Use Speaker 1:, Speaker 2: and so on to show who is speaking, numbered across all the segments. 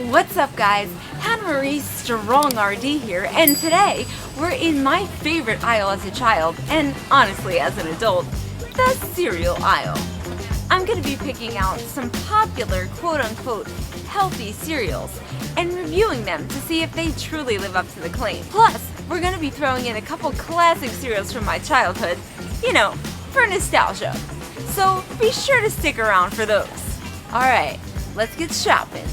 Speaker 1: What's up guys, Hannah Marie Strong RD here, and today we're in my favorite aisle as a child, and honestly as an adult, the cereal aisle. I'm going to be picking out some popular quote-unquote healthy cereals and reviewing them to see if they truly live up to the claim. Plus, we're going to be throwing in a couple classic cereals from my childhood, you know, for nostalgia. So be sure to stick around for those. Alright, let's get shopping.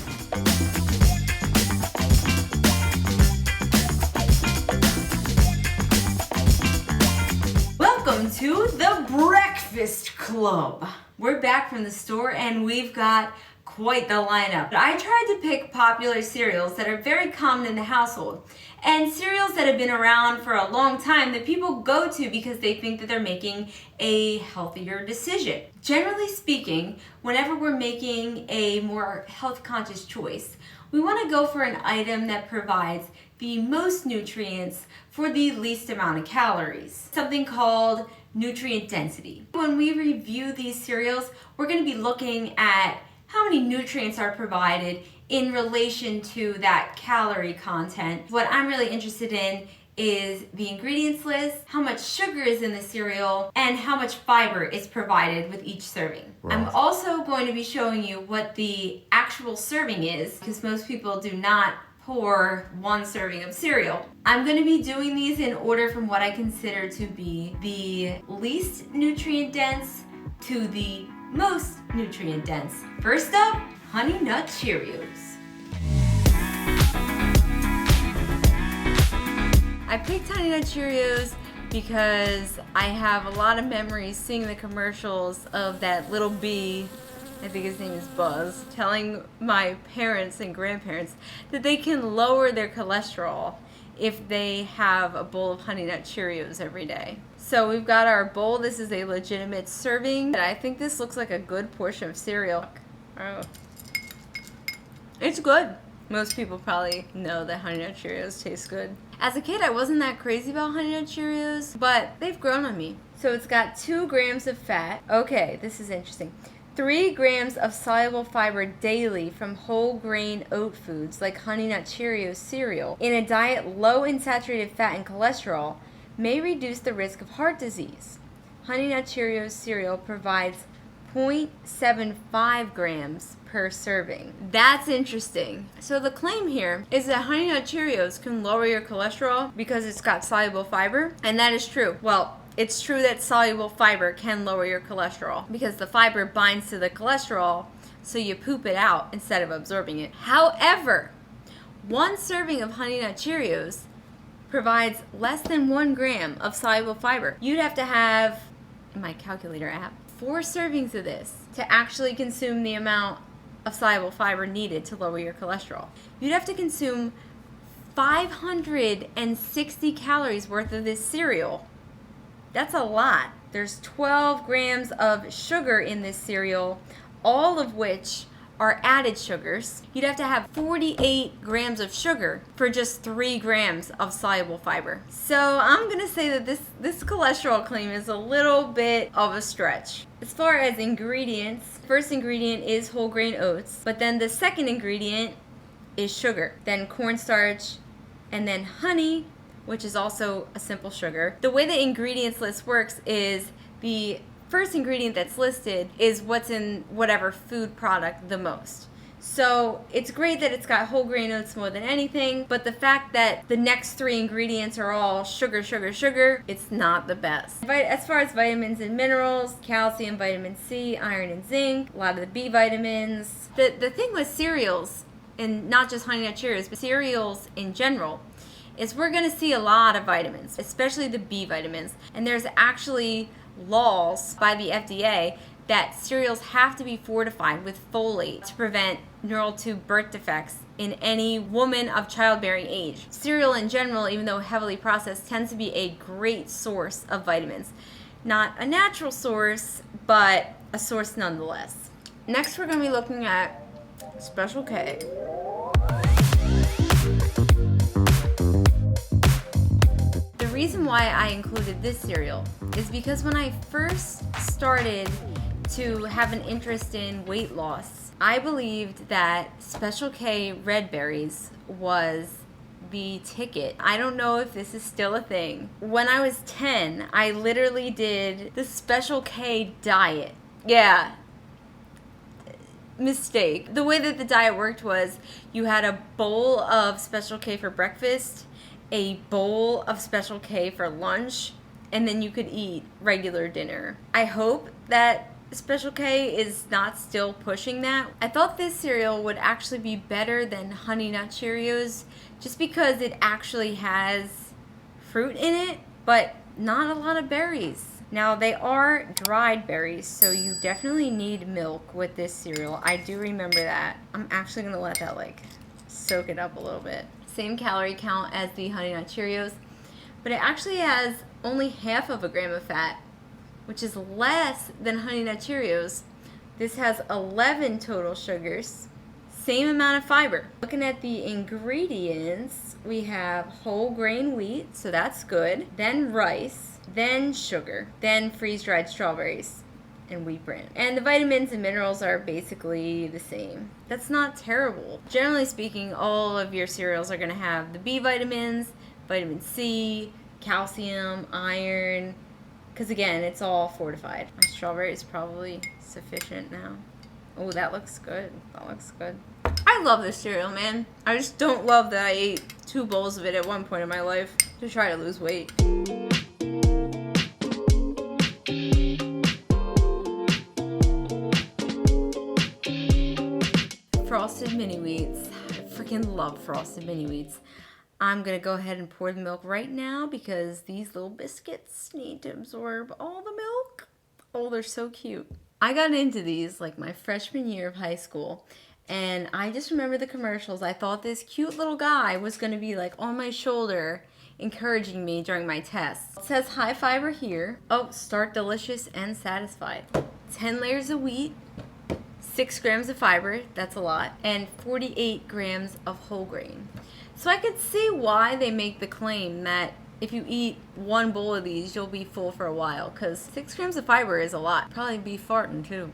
Speaker 1: Welcome to the Breakfast Club. We're back from the store and we've got quite the lineup. I tried to pick popular cereals that are very common in the household and cereals that have been around for a long time that people go to because they think that they're making a healthier decision. Generally speaking, whenever we're making a more health-conscious choice, we want to go for an item that provides the most nutrients for the least amount of calories. Something called nutrient density. When we review these cereals, we're going to be looking at how many nutrients are provided in relation to that calorie content. What I'm really interested in is the ingredients list, how much sugar is in the cereal, and how much fiber is provided with each serving. Right. I'm also going to be showing you what the actual serving is, because most people do not pour one serving of cereal. I'm going to be doing these in order from what I consider to be the least nutrient dense to the most nutrient dense. First up, Honey Nut Cheerios. I picked Honey Nut Cheerios because I have a lot of memories seeing the commercials of that little bee, I think his name is Buzz, telling my parents and grandparents that they can lower their cholesterol if they have a bowl of Honey Nut Cheerios every day. So we've got our bowl. This is a legitimate serving. I think this looks like a good portion of cereal. Oh. It's good. Most people probably know that Honey Nut Cheerios taste good. As a kid, I wasn't that crazy about Honey Nut Cheerios, but they've grown on me. So it's got 2 grams of fat. Okay, this is interesting. 3 grams of soluble fiber daily from whole grain oat foods like Honey Nut Cheerios cereal in a diet low in saturated fat and cholesterol may reduce the risk of heart disease. Honey Nut Cheerios cereal provides 0.75 grams per serving. That's interesting. So the claim here is that Honey Nut Cheerios can lower your cholesterol because it's got soluble fiber, and that is true. Well, it's true that soluble fiber can lower your cholesterol because the fiber binds to the cholesterol, so you poop it out instead of absorbing it. However, 1 serving of Honey Nut Cheerios provides less than 1 gram of soluble fiber. You'd have to have, in my calculator app, 4 servings of this to actually consume the amount of soluble fiber needed to lower your cholesterol. You'd have to consume 560 calories worth of this cereal. That's a lot. There's 12 grams of sugar in this cereal, all of which are added sugars. You'd have to have 48 grams of sugar for just 3 grams of soluble fiber. So I'm gonna say that this cholesterol claim is a little bit of a stretch. As far as ingredients, first ingredient is whole grain oats, but then the second ingredient is sugar, then cornstarch, and then honey, which is also a simple sugar. The way the ingredients list works is the first ingredient that's listed is what's in whatever food product the most. So it's great that it's got whole grain oats more than anything, but the fact that the next 3 ingredients are all sugar, sugar, sugar, it's not the best. As far as vitamins and minerals, calcium, vitamin C, iron and zinc, a lot of the B vitamins. The thing with cereals, and not just Honey Nut Cheerios, but cereals in general, is we're gonna see a lot of vitamins, especially the B vitamins. And there's actually laws by the FDA that cereals have to be fortified with folate to prevent neural tube birth defects in any woman of childbearing age. Cereal in general, even though heavily processed, tends to be a great source of vitamins. Not a natural source, but a source nonetheless. Next, we're going to be looking at Special K. The reason why I included this cereal is because when I first started to have an interest in weight loss, I believed that Special K red berries was the ticket. I don't know if this is still a thing. When I was 10, I literally did the Special K diet. Yeah. Mistake. The way that the diet worked was you had a bowl of Special K for breakfast, a bowl of Special K for lunch, and then you could eat regular dinner. I hope that Special K is not still pushing that. I thought this cereal would actually be better than Honey Nut Cheerios just because it actually has fruit in it, but not a lot of berries. Now, they are dried berries, so you definitely need milk with this cereal. I do remember that. I'm actually going to let that, like, soak it up a little bit. Same calorie count as the Honey Nut Cheerios, but it actually has only half of a gram of fat, which is less than Honey Nut Cheerios. This has 11 total sugars, same amount of fiber. Looking at the ingredients, we have whole grain wheat, so that's good, then rice, then sugar, then freeze-dried strawberries and wheat bran. And the vitamins and minerals are basically the same. That's not terrible. Generally speaking, all of your cereals are going to have the B vitamins, vitamin C, calcium, iron, because again, it's all fortified. My strawberry is probably sufficient now. Oh, that looks good. That looks good. I love this cereal, man. I just don't love that I ate 2 bowls of it at one point in my life to try to lose weight. Frosted Mini Wheats. I freaking love Frosted Mini Wheats. I'm going to go ahead and pour the milk right now because these little biscuits need to absorb all the milk. Oh, they're so cute. I got into these like my freshman year of high school, and I just remember the commercials. I thought this cute little guy was going to be like on my shoulder encouraging me during my tests. It says high fiber here. Oh, start delicious and satisfied. 10 layers of wheat, 6 grams of fiber, that's a lot, and 48 grams of whole grain. So I could see why they make the claim that if you eat 1 bowl of these, you'll be full for a while, because 6 grams of fiber is a lot. Probably be farting too.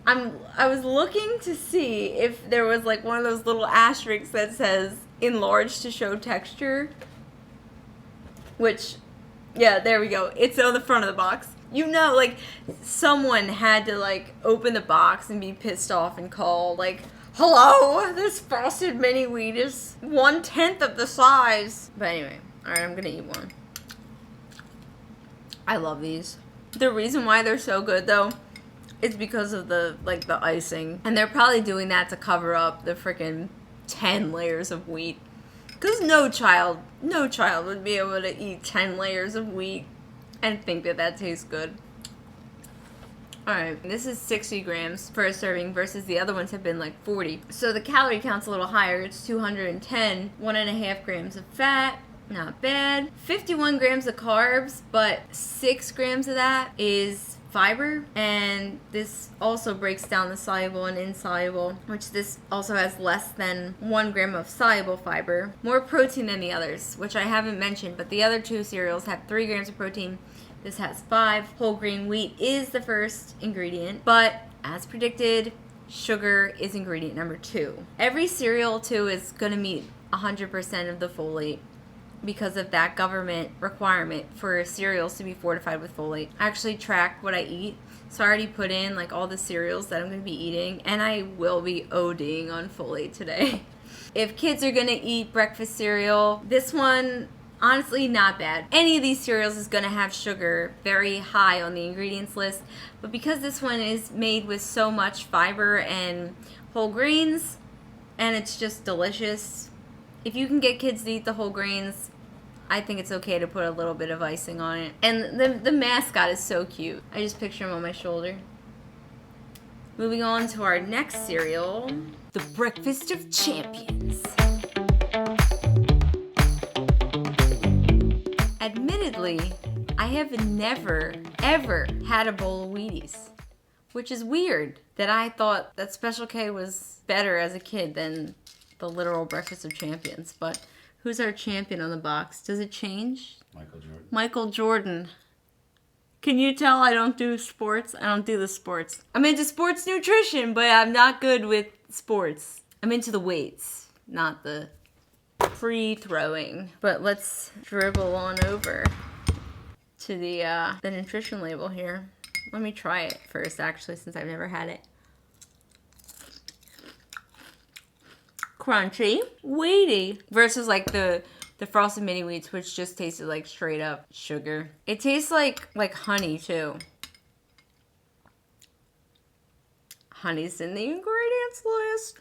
Speaker 1: I was looking to see if there was like one of those little asterisks that says enlarged to show texture, which, yeah, there we go. It's on the front of the box. You know, like, someone had to, like, open the box and be pissed off and call, like, hello, this Frosted Mini Wheat is 1/10 of the size. But anyway, alright, I'm gonna eat one. I love these. The reason why they're so good, though, is because of the, like, the icing. And they're probably doing that to cover up the freaking 10 layers of wheat. Because no child would be able to eat 10 layers of wheat and think that that tastes good. Alright, this is 60 grams for a serving versus the other ones have been like 40. So the calorie count's a little higher. It's 210, 1.5 grams of fat. Not bad. 51 grams of carbs, but 6 grams of that is fiber, and this also breaks down the soluble and insoluble, which this also has less than 1 gram of soluble fiber. More protein than the others, which I haven't mentioned, but the other 2 cereals have 3 grams of protein. This has 5. Whole grain wheat is the first ingredient, but as predicted, sugar is ingredient number 2. Every cereal, too, is going to meet 100% of the folate because of that government requirement for cereals to be fortified with folate. I actually track what I eat, so I already put in like all the cereals that I'm going to be eating, and I will be ODing on folate today. If kids are going to eat breakfast cereal, this one, honestly, not bad. Any of these cereals is going to have sugar very high on the ingredients list, but because this one is made with so much fiber and whole grains, and it's just delicious, if you can get kids to eat the whole grains, I think it's okay to put a little bit of icing on it. And the mascot is so cute. I just picture him on my shoulder. Moving on to our next cereal, the Breakfast of Champions. Admittedly, I have never, ever had a bowl of Wheaties, which is weird that I thought that Special K was better as a kid than the literal Breakfast of Champions. But who's our champion on the box? Does it change?
Speaker 2: Michael Jordan.
Speaker 1: Michael Jordan. Can you tell I don't do sports? I don't do the sports. I'm into sports nutrition, but I'm not good with sports. I'm into the weights, not the free throwing. But let's dribble on over to the nutrition label here. Let me try it first, actually, since I've never had it. Crunchy, weighty, versus like the Frosted Mini Wheats, which just tasted like straight up sugar. It tastes like honey too. Honey's in the ingredients list.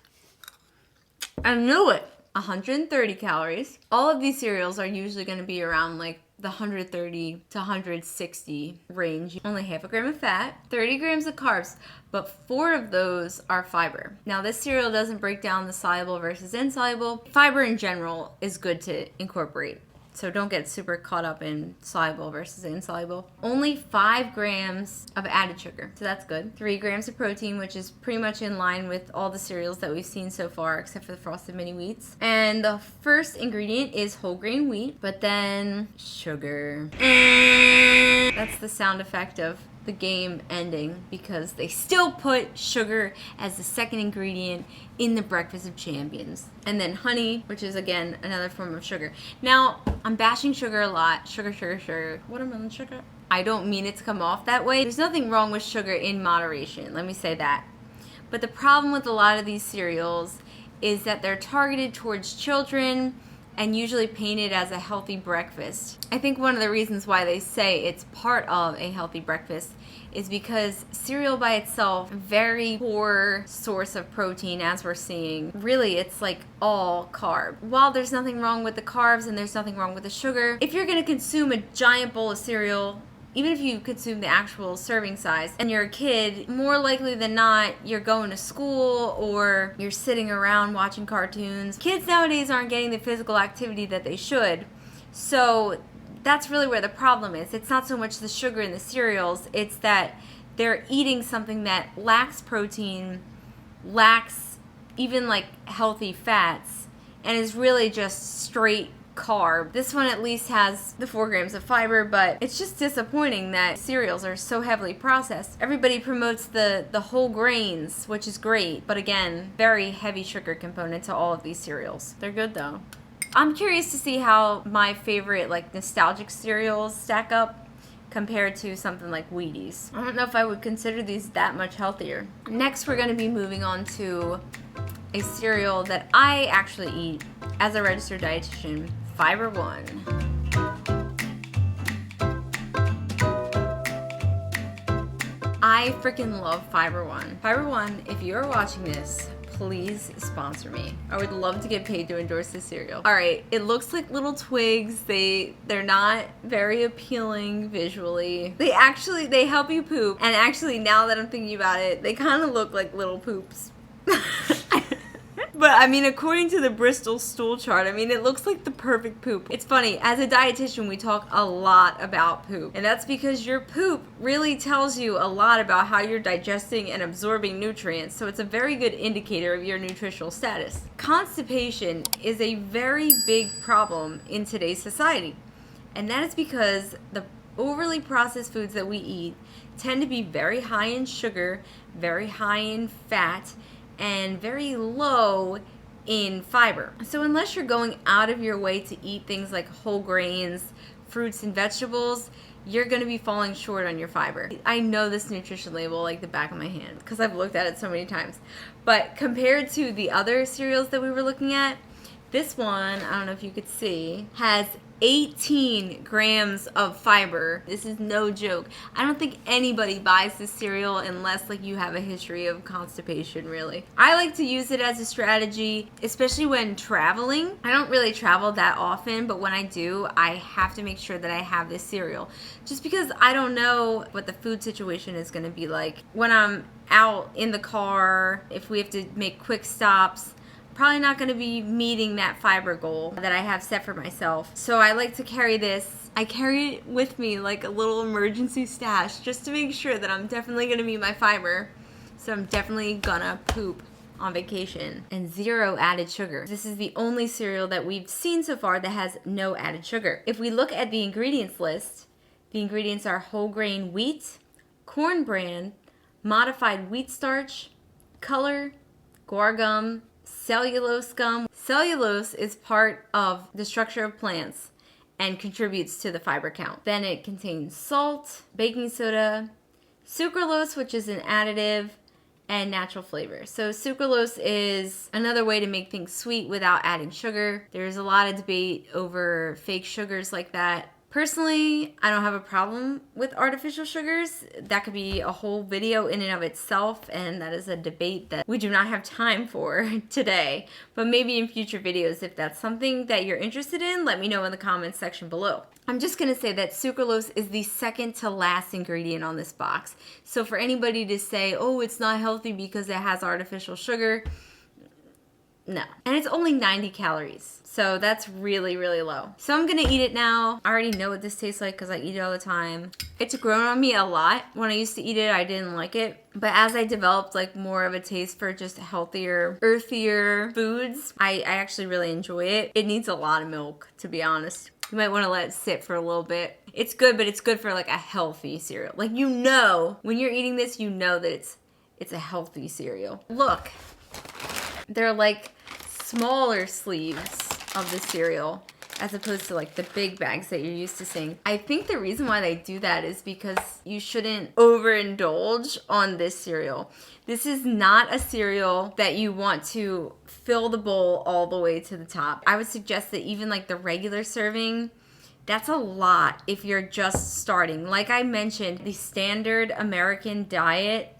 Speaker 1: I knew it. 130 calories. All of these cereals are usually going to be around like the 130 to 160 range. Only half a gram of fat, 30 grams of carbs, but 4 of those are fiber. Now this cereal doesn't break down the soluble versus insoluble. Fiber in general is good to incorporate. So don't get super caught up in soluble versus insoluble. Only 5 grams of added sugar, so that's good. 3 grams of protein, which is pretty much in line with all the cereals that we've seen so far, except for the Frosted Mini Wheats. And the first ingredient is whole grain wheat, but then sugar. That's the sound effect of the game ending, because they still put sugar as the second ingredient in the breakfast of champions. And then honey, which is again another form of sugar. Now, I'm bashing sugar a lot. Sugar. Watermelon sugar. I don't mean it to come off that way. There's nothing wrong with sugar in moderation, let me say that. But the problem with a lot of these cereals is that they're targeted towards children and usually painted as a healthy breakfast. I think one of the reasons why they say it's part of a healthy breakfast is because cereal by itself, very poor source of protein, as we're seeing. Really, it's like all carb. While there's nothing wrong with the carbs and there's nothing wrong with the sugar, if you're gonna consume a giant bowl of cereal, even if you consume the actual serving size, and you're a kid, more likely than not, you're going to school or you're sitting around watching cartoons. Kids nowadays aren't getting the physical activity that they should. So that's really where the problem is. It's not so much the sugar in the cereals, it's that they're eating something that lacks protein, lacks even like healthy fats, and is really just straight carb. This one at least has the 4 grams of fiber, but it's just disappointing that cereals are so heavily processed. Everybody promotes the whole grains, which is great, but again, very heavy sugar component to all of these cereals. They're good though. I'm curious to see how my favorite like nostalgic cereals stack up compared to something like Wheaties. I don't know if I would consider these that much healthier. Next, we're going to be moving on to a cereal that I actually eat as a registered dietitian, Fiber One. I freaking love Fiber One. Fiber One, if you are watching this, please sponsor me. I would love to get paid to endorse this cereal. All right, it looks like little twigs. They're not very appealing visually. They help you poop. And actually, now that I'm thinking about it, they kind of look like little poops. But I mean, according to the Bristol stool chart, I mean, it looks like the perfect poop. It's funny, as a dietitian, we talk a lot about poop. And that's because your poop really tells you a lot about how you're digesting and absorbing nutrients. So it's a very good indicator of your nutritional status. Constipation is a very big problem in today's society. And that is because the overly processed foods that we eat tend to be very high in sugar, very high in fat, and very low in fiber. So unless you're going out of your way to eat things like whole grains, fruits, and vegetables, you're going to be falling short on your fiber. I know this nutrition label like the back of my hand because I've looked at it so many times. But compared to the other cereals that we were looking at, this one, I don't know if you could see, has 18 grams of fiber. This is no joke. I don't think anybody buys this cereal unless like you have a history of constipation, really. I like to use it as a strategy, especially when traveling. I don't really travel that often, but when I do, I have to make sure that I have this cereal. Just because I don't know what the food situation is going to be like. When I'm out in the car, if we have to make quick stops, probably not going to be meeting that fiber goal that I have set for myself. So I like to carry this. I carry it with me like a little emergency stash just to make sure that I'm definitely going to meet my fiber. So I'm definitely gonna poop on vacation. And 0 added sugar. This is the only cereal that we've seen so far that has no added sugar. If we look at the ingredients list, The ingredients are whole grain wheat, corn bran, modified wheat starch, color, guar gum, cellulose gum. Cellulose is part of the structure of plants and contributes to the fiber count. Then it contains salt, baking soda, sucralose, which is an additive, and natural flavor. So sucralose is another way to make things sweet without adding sugar. There's a lot of debate over fake sugars like that. Personally, I don't have a problem with artificial sugars. That could be a whole video in and of itself, and that is a debate that we do not have time for today. But maybe in future videos, if that's something that you're interested in, let me know in the comments section below. I'm just going to say that sucralose is the second to last ingredient on this box. So for anybody to say, oh, it's not healthy because it has artificial sugar, no. And it's only 90 calories. So that's really, really low. So I'm gonna eat it now. I already know what this tastes like because I eat it all the time. It's grown on me a lot. When I used to eat it, I didn't like it. But as I developed like more of a taste for just healthier, earthier foods, I actually really enjoy it. It needs a lot of milk, to be honest. You might want to let it sit for a little bit. It's good, but it's good for like a healthy cereal. Like, you know, when you're eating this, you know that it's a healthy cereal. Look, they're like smaller sleeves of the cereal as opposed to like the big bags that you're used to seeing. I think the reason why they do that is because you shouldn't overindulge on this cereal. This is not a cereal that you want to fill the bowl all the way to the top. I would suggest that even like the regular serving, that's a lot if you're just starting. Like I mentioned, the standard American diet,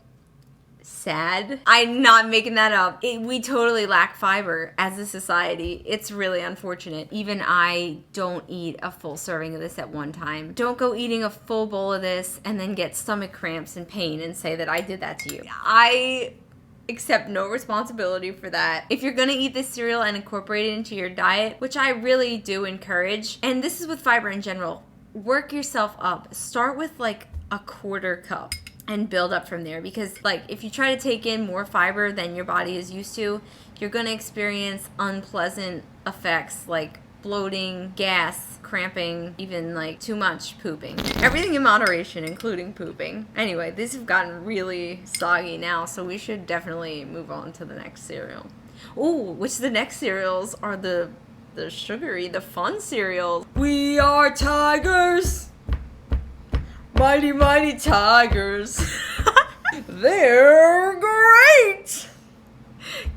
Speaker 1: sad. I'm not making that up. We totally lack fiber as a society. It's really unfortunate. Even I don't eat a full serving of this at one time. Don't go eating a full bowl of this and then get stomach cramps and pain and say that I did that to you. I accept no responsibility for that. If you're gonna eat this cereal and incorporate it into your diet, which I really do encourage, and this is with fiber in general, work yourself up. Start with like a quarter cup and build up from there, because like if you try to take in more fiber than your body is used to, you're going to experience unpleasant effects like bloating, gas, cramping, even like too much pooping. Everything in moderation, including pooping. Anyway, these have gotten really soggy now, so we should definitely move on to the next cereal. Ooh, which the next cereals are the sugary, the fun cereals. We are tigers! Mighty, mighty tigers. They're great!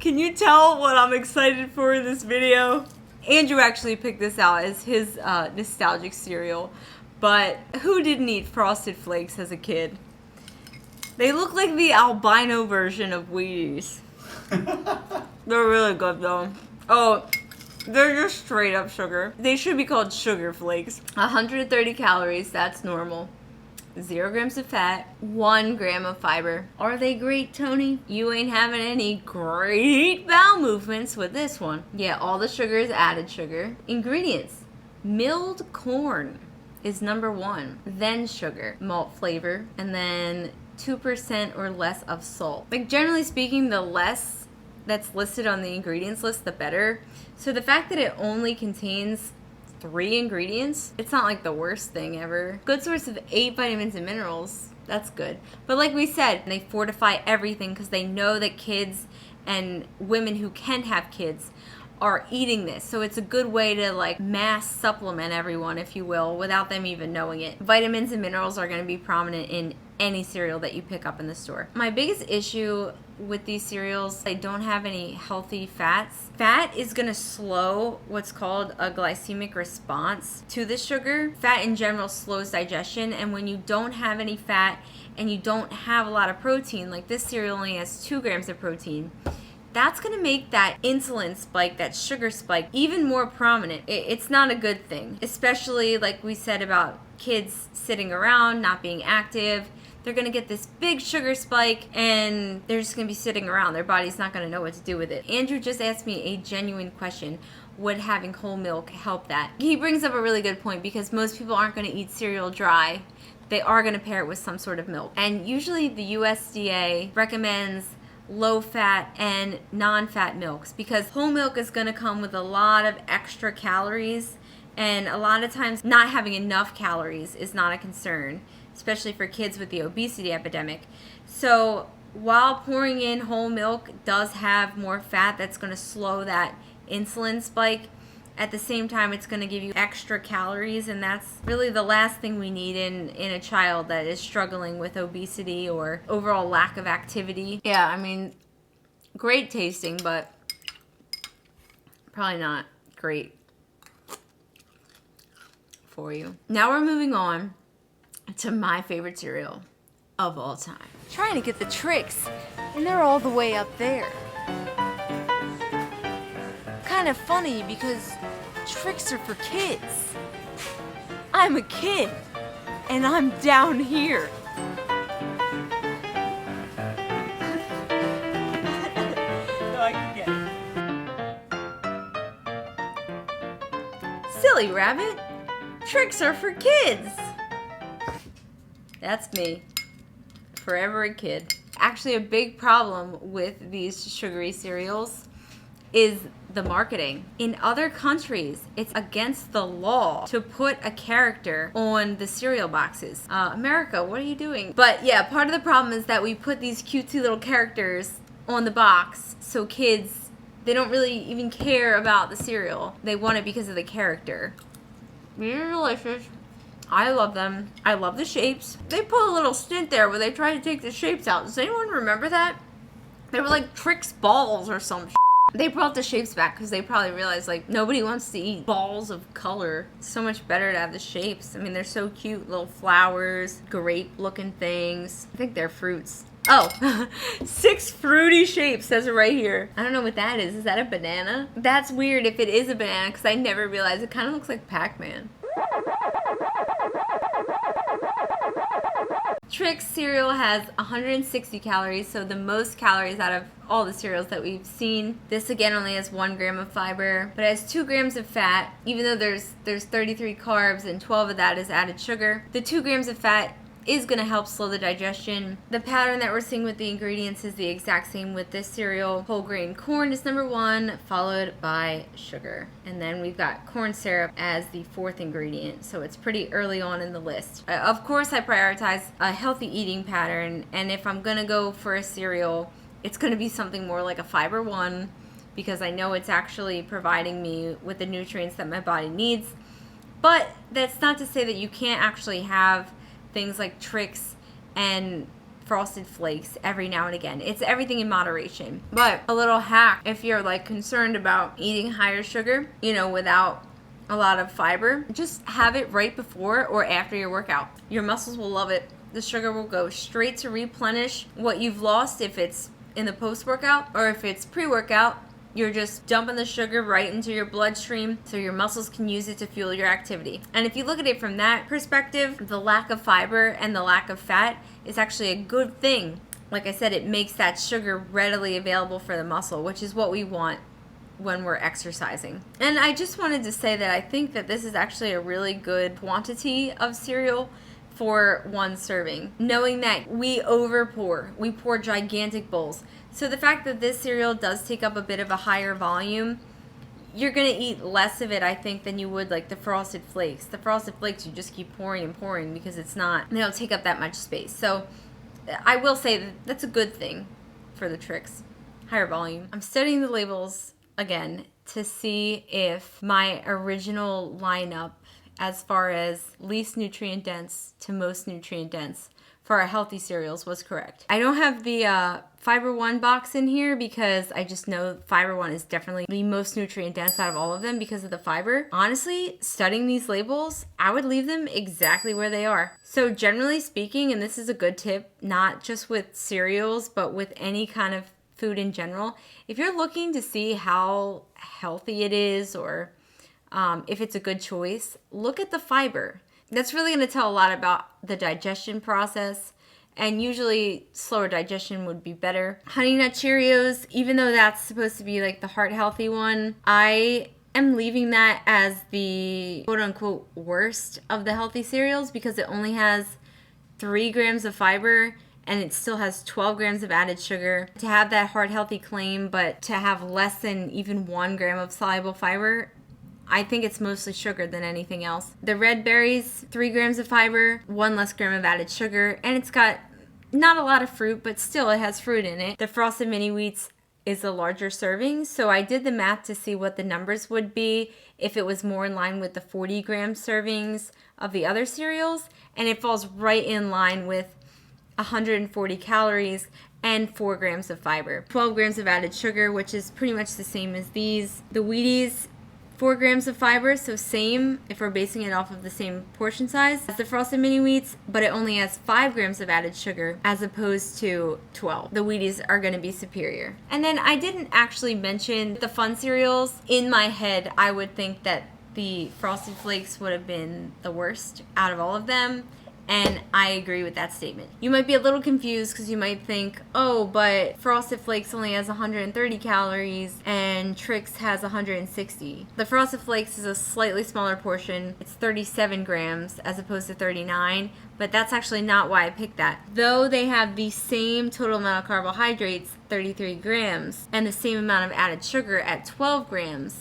Speaker 1: Can you tell what I'm excited for in this video? Andrew actually picked this out as his nostalgic cereal, but who didn't eat Frosted Flakes as a kid? They look like the albino version of Wheaties. They're really good though. Oh, they're just straight up sugar. They should be called Sugar Flakes. 130 calories, that's normal. 0 grams of fat, 1 gram of fiber. Are they great, Tony? You ain't having any great bowel movements with this one. Yeah, all the sugar is added sugar. Ingredients. Milled corn is number 1. Then sugar, malt flavor, and then 2% or less of salt. Like generally speaking, the less that's listed on the ingredients list, the better. So the fact that it only contains 3 ingredients, it's not like the worst thing ever. Good source of 8 vitamins and minerals. That's good. But like we said, they fortify everything because they know that kids and women who can have kids are eating this. So it's a good way to like mass supplement everyone, if you will, without them even knowing it. Vitamins and minerals are going to be prominent in any cereal that you pick up in the store. My biggest issue with these cereals, they don't have any healthy fats. Fat is going to slow what's called a glycemic response to the sugar. Fat in general slows digestion, and when you don't have any fat and you don't have a lot of protein, like this cereal only has 2 grams of protein, that's going to make that insulin spike, that sugar spike, even more prominent. It's not a good thing, especially like we said about kids sitting around, not being active. They're going to get this big sugar spike and they're just going to be sitting around. Their body's not going to know what to do with it. Andrew just asked me a genuine question. Would having whole milk help that? He brings up a really good point because most people aren't going to eat cereal dry. They are going to pair it with some sort of milk. And usually the USDA recommends low-fat and non-fat milks because whole milk is going to come with a lot of extra calories And a lot of times not having enough calories is not a concern, especially for kids with the obesity epidemic. So while pouring in whole milk does have more fat that's going to slow that insulin spike, at the same time it's going to give you extra calories, and that's really the last thing we need in a child that is struggling with obesity or overall lack of activity. Yeah, I mean, great tasting, but probably not great for you. Now we're moving on to my favorite cereal of all time. Trying to get the tricks, and they're all the way up there. Kind of funny because tricks are for kids. I'm a kid, and I'm down here. No, I can get it. Silly rabbit. Tricks are for kids. That's me. Forever a kid. Actually, a big problem with these sugary cereals is the marketing. In other countries, it's against the law to put a character on the cereal boxes. America, what are you doing? But yeah, part of the problem is that we put these cutesy little characters on the box, so kids, they don't really even care about the cereal. They want it because of the character. They're delicious. I love them. I love the shapes. They put a little stint there where they tried to take the shapes out. Does anyone remember that? They were like Trix balls or some shit. They brought the shapes back because they probably realized like nobody wants to eat balls of color. It's so much better to have the shapes. I mean, they're so cute. Little flowers, grape looking things. I think they're fruits. Oh, 6 fruity shapes, says it right here. I don't know what that is. Is that a banana? That's weird if it is a banana because I never realized it kind of looks like Pac-Man. Trix cereal has 160 calories, so the most calories out of all the cereals that we've seen. This again only has 1 gram of fiber, but it has 2 grams of fat, even though there's 33 carbs and 12 of that is added sugar. The 2 grams of fat is going to help slow the digestion. The pattern that we're seeing with the ingredients is the exact same with this cereal. Whole grain corn is number 1, followed by sugar. And then we've got corn syrup as the 4th ingredient, so it's pretty early on in the list. Of course, I prioritize a healthy eating pattern, and if I'm going to go for a cereal, it's going to be something more like a fiber 1, because I know it's actually providing me with the nutrients that my body needs. But that's not to say that you can't actually have things like Trix and Frosted Flakes every now and again. It's everything in moderation. But a little hack, if you're like concerned about eating higher sugar, you know, without a lot of fiber, just have it right before or after your workout. Your muscles will love it. The sugar will go straight to replenish what you've lost if it's in the post-workout, or if it's pre-workout, you're just dumping the sugar right into your bloodstream so your muscles can use it to fuel your activity. And if you look at it from that perspective, the lack of fiber and the lack of fat is actually a good thing. Like I said, it makes that sugar readily available for the muscle, which is what we want when we're exercising. And I just wanted to say that I think that this is actually a really good quantity of cereal for 1 serving, knowing that we we pour gigantic bowls. So the fact that this cereal does take up a bit of a higher volume, you're going to eat less of it, I think, than you would like the Frosted Flakes. The Frosted Flakes, you just keep pouring and pouring because they don't take up that much space. So I will say that that's a good thing for the Trix. Higher volume. I'm studying the labels again to see if my original lineup as far as least nutrient dense to most nutrient dense for our healthy cereals was correct. I don't have the Fiber 1 box in here because I just know Fiber 1 is definitely the most nutrient dense out of all of them because of the fiber. Honestly, studying these labels, I would leave them exactly where they are. So generally speaking, and this is a good tip, not just with cereals, but with any kind of food in general, if you're looking to see how healthy it is or if it's a good choice, look at the fiber. That's really going to tell a lot about the digestion process, and usually slower digestion would be better. Honey Nut Cheerios, even though that's supposed to be like the heart healthy one, I am leaving that as the quote unquote worst of the healthy cereals because it only has 3 grams of fiber and it still has 12 grams of added sugar. To have that heart healthy claim, but to have less than even 1 gram of soluble fiber, I think it's mostly sugar than anything else. The red berries, 3 grams of fiber, 1 less gram of added sugar, and it's got not a lot of fruit, but still it has fruit in it. The Frosted Mini Wheats is a larger serving, so I did the math to see what the numbers would be if it was more in line with the 40-gram servings of the other cereals, and it falls right in line with 140 calories and 4 grams of fiber. 12 grams of added sugar, which is pretty much the same as these. The Wheaties, 4 grams of fiber, so same if we're basing it off of the same portion size as the Frosted Mini Wheats, but it only has 5 grams of added sugar as opposed to 12. The Wheaties are going to be superior. And then I didn't actually mention the fun cereals. In my head, I would think that the Frosted Flakes would have been the worst out of all of them. And I agree with that statement. You might be a little confused because you might think, oh, but Frosted Flakes only has 130 calories and Trix has 160. The Frosted Flakes is a slightly smaller portion. It's 37 grams as opposed to 39, but that's actually not why I picked that. Though they have the same total amount of carbohydrates, 33 grams, and the same amount of added sugar at 12 grams,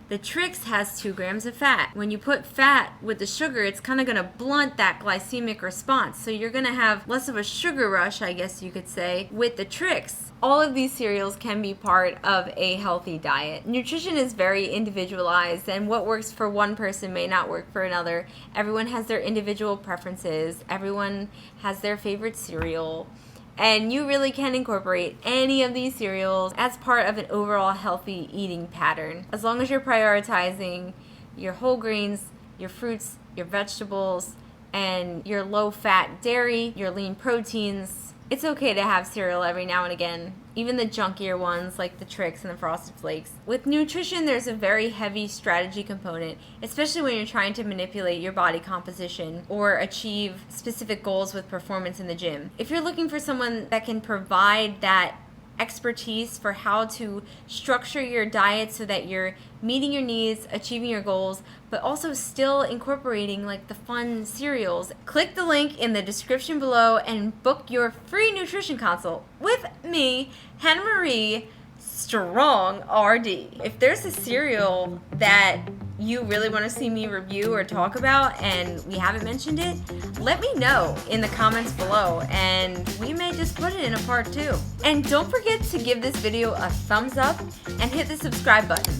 Speaker 1: the Trix has 2 grams of fat. When you put fat with the sugar, it's kind of going to blunt that glycemic response. So you're going to have less of a sugar rush, I guess you could say, with the Trix. All of these cereals can be part of a healthy diet. Nutrition is very individualized, and what works for one person may not work for another. Everyone has their individual preferences. Everyone has their favorite cereal. And you really can incorporate any of these cereals as part of an overall healthy eating pattern. As long as you're prioritizing your whole grains, your fruits, your vegetables, and your low-fat dairy, your lean proteins, it's okay to have cereal every now and again. Even the junkier ones like the Trix and the Frosted Flakes. With nutrition, there's a very heavy strategy component, especially when you're trying to manipulate your body composition or achieve specific goals with performance in the gym. If you're looking for someone that can provide that expertise for how to structure your diet so that you're meeting your needs, achieving your goals, but also still incorporating like the fun cereals, click the link in the description below and book your free nutrition consult with me, Hannah Marie Strong RD. If there's a cereal that you really want to see me review or talk about and we haven't mentioned it, let me know in the comments below and we may just put it in a part 2. And don't forget to give this video a thumbs up and hit the subscribe button.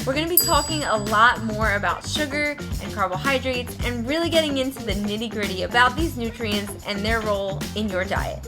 Speaker 1: We're going to be talking a lot more about sugar and carbohydrates and really getting into the nitty-gritty about these nutrients and their role in your diet.